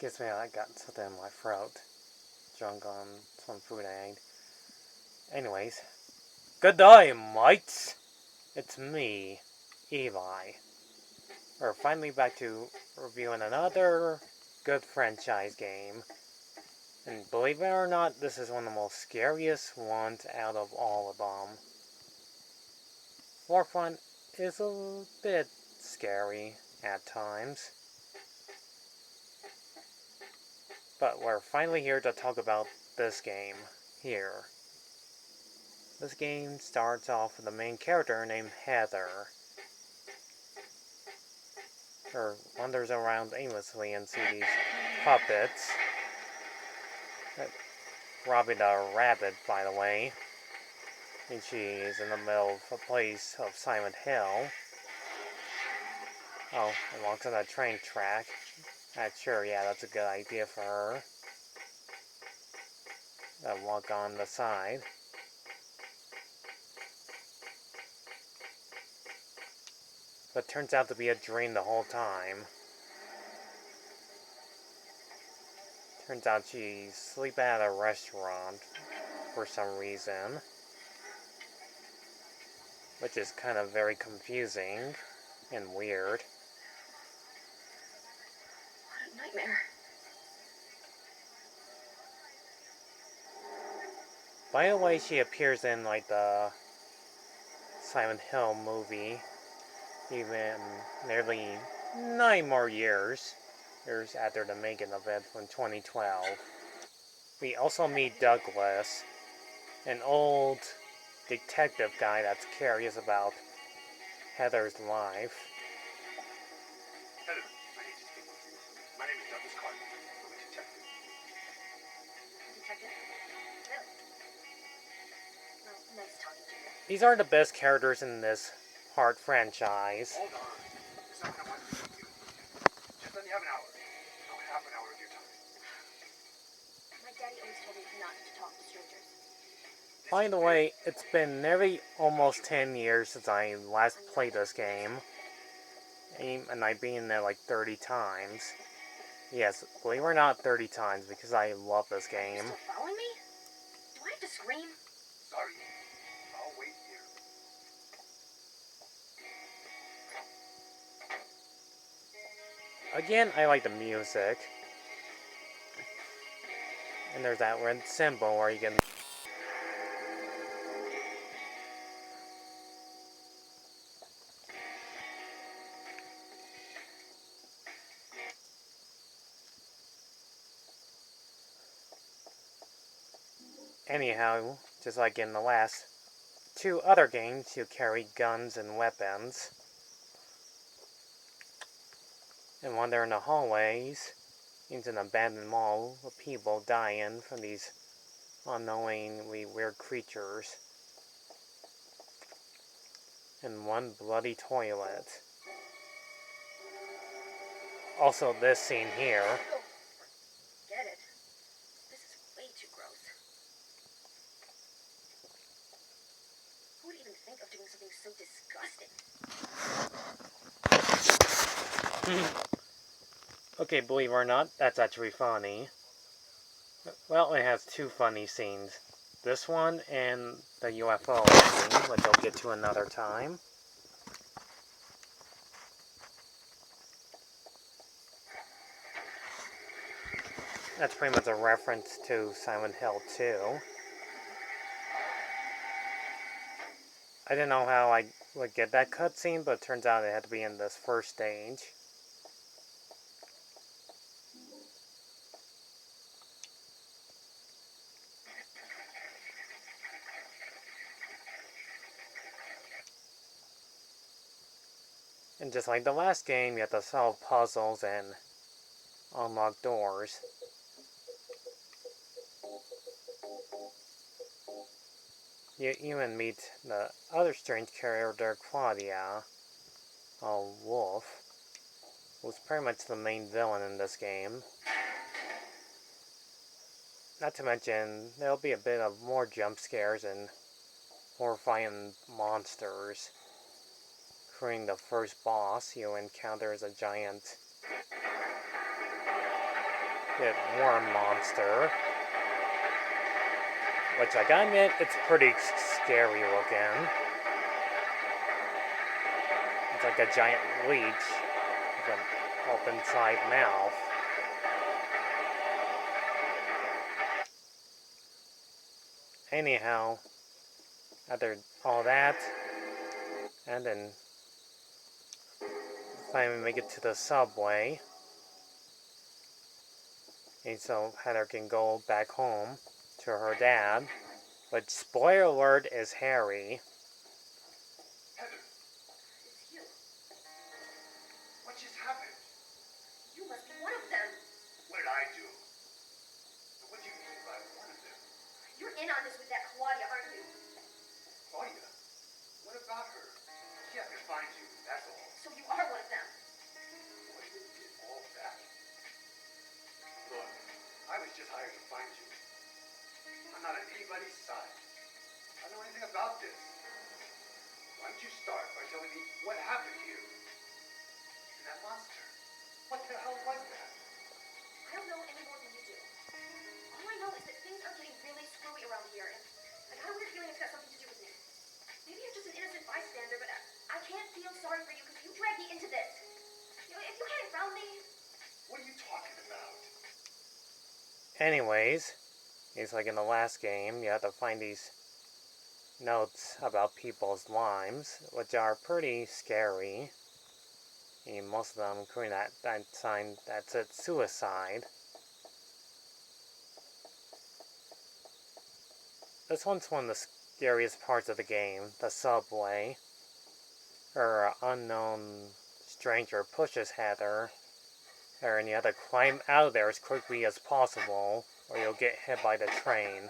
Excuse me, I got something in my throat. Drunk on some food I ate. Anyways, good day, mates! It's me, Eli. We're finally back to reviewing another good franchise game. And believe it or not, this is one of the most scariest ones out of all of them. Warfront is a bit scary at times. But we're finally here to talk about this game here. This game starts off with a main character named Heather. Her wanders around aimlessly and sees these puppets. Robbing a rabbit, by the way. And she's in the middle of a place of Silent Hill. Oh, and walks on a train track. Sure, yeah, that's a good idea for her. Walk on the side. But turns out to be a dream the whole time. Turns out she's sleeping at a restaurant for some reason. Which is kind of very confusing and weird. What a nightmare. By the way, she appears in like the Silent Hill movie, even nearly 9 more years after the making of it from 2012. We also meet Douglas, an old detective guy that's curious about Heather's life. Heather, I need to speak with you. My name is Douglas Carter. I'm a detective. Detective? Really? Well, nice talking to you. These are the best characters in this Heart franchise. Hold on. It's not what I want to do. Just let me have an hour. No, half an hour of your time. My daddy always told me not to talk to strangers. By the way, it's been nearly almost 10 years since I last played this game. And I've been there like 30 times. Yes, believe it or not, 30 times, because I love this game. Still following me? Do I have to scream? Sorry. I'll wait here. Again, I like the music. And there's that red symbol where you can... Anyhow, just like in the last 2 other games, you carry guns and weapons. And wander in the hallways into an abandoned mall with people dying from these unknowingly weird creatures. And one bloody toilet. Also this scene here. Get it. This is way too gross. Who would even think of doing something so disgusting? Okay, believe it or not, that's actually funny. Well, it has 2 funny scenes. This one and the UFO ending, which I'll get to another time. That's pretty much a reference to Silent Hill 2. I didn't know how I would get that cutscene, but it turns out it had to be in this first stage. And just like the last game, you have to solve puzzles and unlock doors. You even meet the other strange character, Claudia, a wolf, who's pretty much the main villain in this game. Not to mention, there'll be a bit of more jump scares and horrifying monsters. Including the first boss you encounter is a giant get Worm Monster. Which I gotta admit, it's pretty scary looking. It's like a giant leech with an open-side mouth. Anyhow, after all that, and then finally make it to the subway. And so Heather can go back home to her dad. But spoiler alert is Harry. Heather, It's you. what just happened? You must be one of them. What did I do? What do you mean by one of them? You're in on this with that Claudia, aren't you? Claudia? What about her? She has to find you, that's all. So you are one of them. Claudia did all that. Look, I was just hired to find you. I'm not on anybody's side. I don't know anything about this. Why don't you start by telling me what happened here? And that monster. What the hell was that? I don't know any more than you do. All I know is that things are getting really screwy around here, and I got a weird feeling it's got something to do with me. Maybe I'm just an innocent bystander, but I can't feel sorry for you because you dragged me into this. You know, if you hadn't found me... What are you talking about? Anyways, it's like in the last game, you have to find these notes about people's lives, which are pretty scary. And most of them, including that sign that said suicide. This one's one of the scariest parts of the game, the subway. Her unknown stranger pushes Heather, and you have to climb out of there as quickly as possible, or you'll get hit by the train.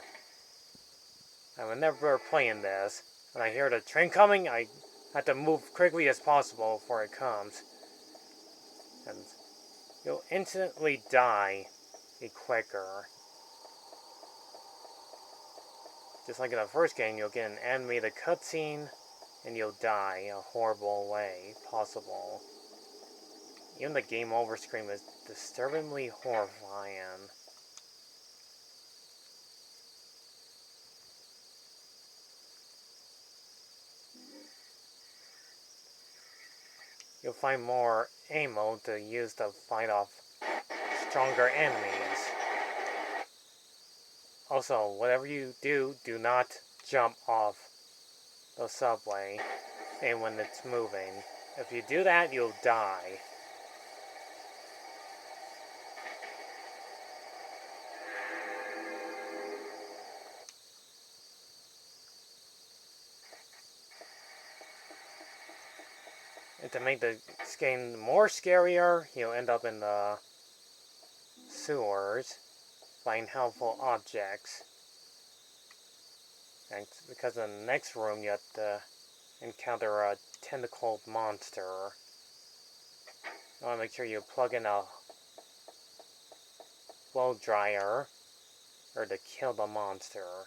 And whenever playing this, when I hear the train coming, I have to move quickly as possible before it comes. And you'll instantly die quicker. Just like in the first game, you'll get an animated cutscene, and you'll die in a horrible way possible. Even the game over screen is disturbingly horrifying. You'll find more ammo to use to fight off stronger enemies. Also, whatever you do, do not jump off the subway and when it's moving. If you do that, you'll die. And to make the game more scarier, you'll end up in the sewers, find helpful objects. And because in the next room you have to encounter a tentacled monster. You want to make sure you plug in a blow dryer or to kill the monster.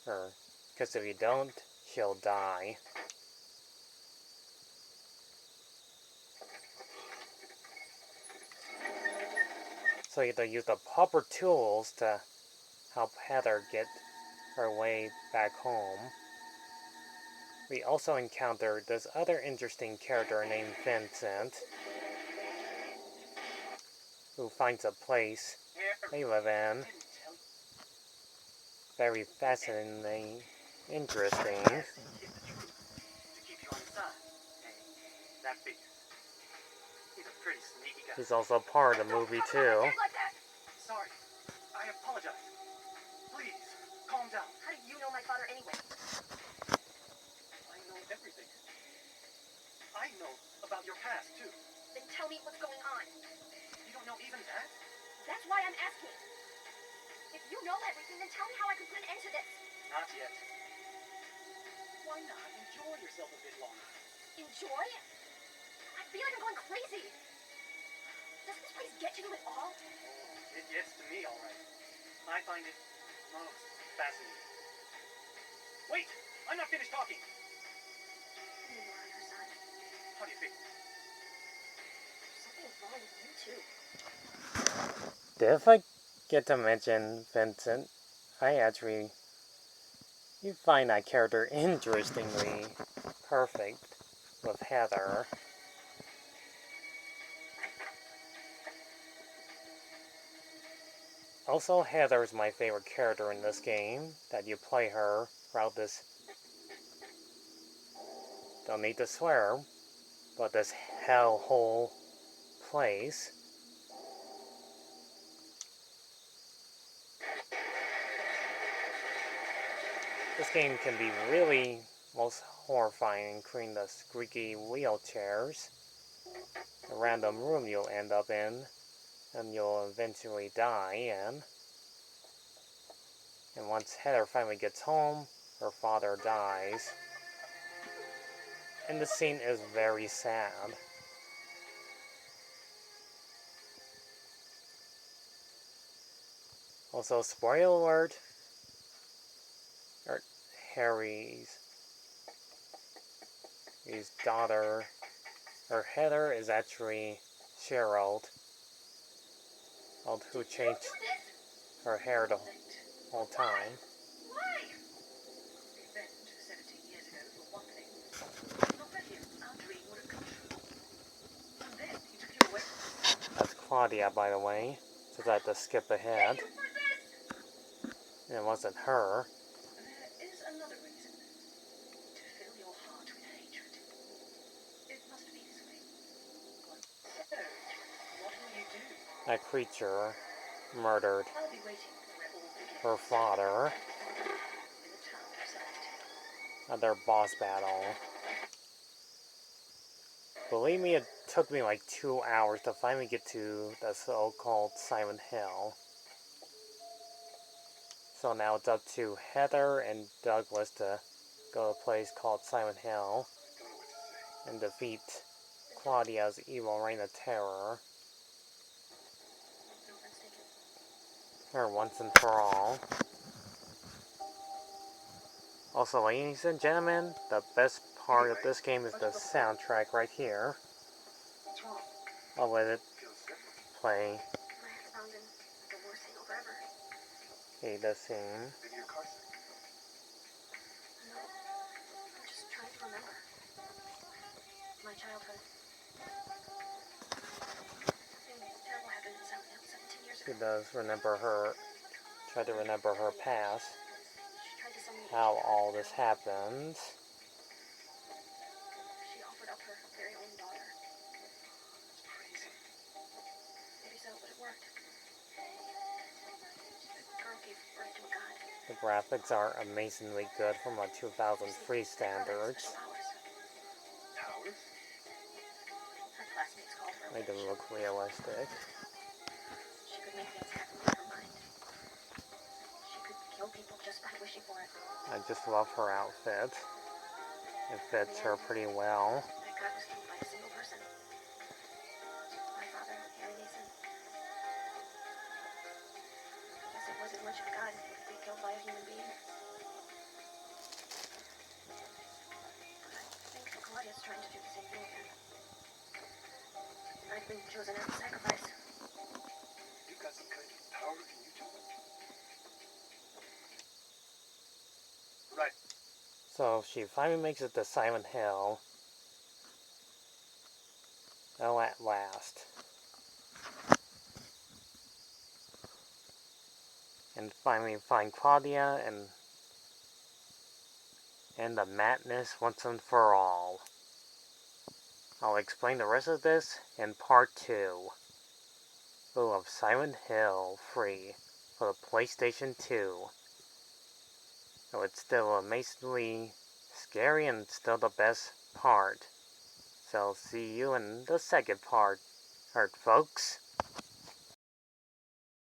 Because if you don't, she'll die. So you have to use the proper tools to help Heather get her way back home. We also encountered this other interesting character named Vincent, who finds a place they live in. Very fascinating, interesting. To keep you on his side. Hey, that figures. He's a pretty sneaky guy. He's also part of the movie too. Like that. Sorry. I apologize. Please, calm down. How do you know my father anyway? I know everything. I know about your past, too. Then tell me what's going on. You don't know even that? That's why I'm asking. If you know everything, then tell me how I can put an end to this. Not yet. Why not enjoy yourself a bit longer? Enjoy? I feel like I'm going crazy. Doesn't this place get to you at all? Oh, it gets to me, all right. I find it most fascinating. Wait! I'm not finished talking! You are on her side. How do you figure? There's something wrong with you two. If I get to mention Vincent, I actually you find that character interestingly perfect with Heather. Also, Heather's my favorite character in this game, that you play her throughout this, don't need to swear, but this hellhole place. This game can be really most horrifying, including the squeaky wheelchairs, the random room you'll end up in, and you'll eventually die in. And once Heather finally gets home, her father dies. And the scene is very sad. Also, spoiler alert, Harry's daughter, or Heather, is actually Cheryl, who changed her hair the whole time. Why? Event 17 years ago, for one thing. Not for him, our dream would have come true. And then he took you away. That's Claudia, by the way, since I had to skip ahead. Thank you for this! And it wasn't her. There is another reason. To fill your heart with hatred. It must be this way. So, what will you do? That creature murdered I'll be waiting where all begins. her father In the town of Silent Hill. at their boss battle. Believe me, it took me like 2 hours to finally get to the so-called Silent Hill. So now it's up to Heather and Douglas to go to a place called Silent Hill and defeat Claudia's evil reign of terror. No offense taken. For once and for all. Also, ladies and gentlemen, the best part of this game is the soundtrack right here. What's wrong? I'll let it Feels different. play. My head's pounding like the worst single forever. Okay, the scene. Maybe your car's sick. No, I'm just trying to remember. My childhood. Something terrible happened in Silent Hill 17 years She ago. does remember her, try to remember her past, She tried to send me how all this happened. She offered up her very own daughter. It's crazy. Maybe so, but it worked. The girl gave birth to a god. The graphics are amazingly good from a 2003 standards. Special powers. Towers? Her classmates called her a Made them witch. look realistic. She could make things happen with her mind. She could kill people just by wishing for it. I just love her outfit. It fits her pretty well. That god was killed by a single person. My father, Harry Mason. I guess it wasn't much of a god to be killed by a human being. But I think Claudia's trying to do the same thing again. I've been chosen as a sacrifice. You've got some kind of power, can you do it? Right. So she finally makes it to Silent Hill. Oh, at last. And finally find Claudia and end the madness once and for all. I'll explain the rest of this in part 2 of Silent Hill 3 for the PlayStation 2. So it's still amazingly scary and still the best part. So see you in the second part, folks.